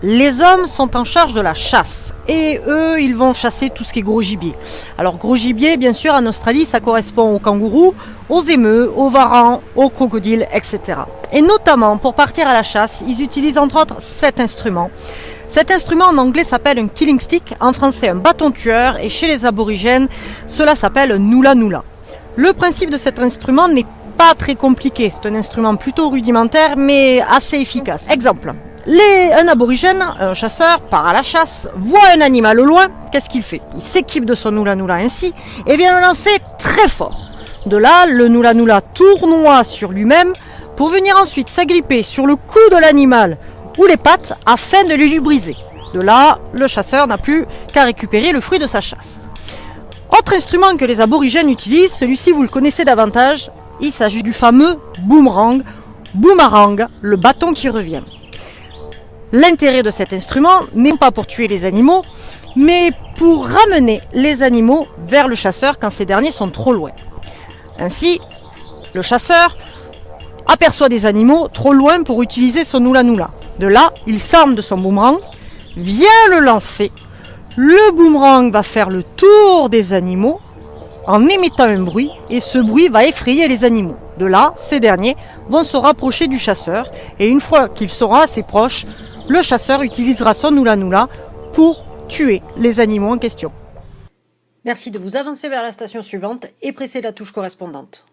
Les hommes sont en charge de la chasse et eux, ils vont chasser tout ce qui est gros gibier. Alors gros gibier, bien sûr, en Australie, ça correspond aux kangourous, aux émeus, aux varans, aux crocodiles, etc. Et notamment, pour partir à la chasse, ils utilisent entre autres cet instrument. Cet instrument en anglais s'appelle un killing stick, en français un bâton tueur, et chez les aborigènes, cela s'appelle un nula nula. Le principe de cet instrument n'est pas très compliqué, c'est un instrument plutôt rudimentaire mais assez efficace. Exemple. Un aborigène, un chasseur, part à la chasse, voit un animal au loin, qu'est-ce qu'il fait? Il s'équipe de son nula nula ainsi et vient le lancer très fort. De là, le nula nula tournoie sur lui-même pour venir ensuite s'agripper sur le cou de l'animal ou les pattes afin de lui briser. De là, le chasseur n'a plus qu'à récupérer le fruit de sa chasse. Autre instrument que les aborigènes utilisent, celui-ci vous le connaissez davantage, il s'agit du fameux boomerang, boomerang, le bâton qui revient. L'intérêt de cet instrument n'est pas pour tuer les animaux, mais pour ramener les animaux vers le chasseur quand ces derniers sont trop loin. Ainsi, le chasseur aperçoit des animaux trop loin pour utiliser son nula nula. De là, il s'arme de son boomerang, vient le lancer. Le boomerang va faire le tour des animaux en émettant un bruit et ce bruit va effrayer les animaux. De là, ces derniers vont se rapprocher du chasseur et une fois qu'il sera assez proche, le chasseur utilisera son nula nula pour tuer les animaux en question. Merci de vous avancer vers la station suivante et presser la touche correspondante.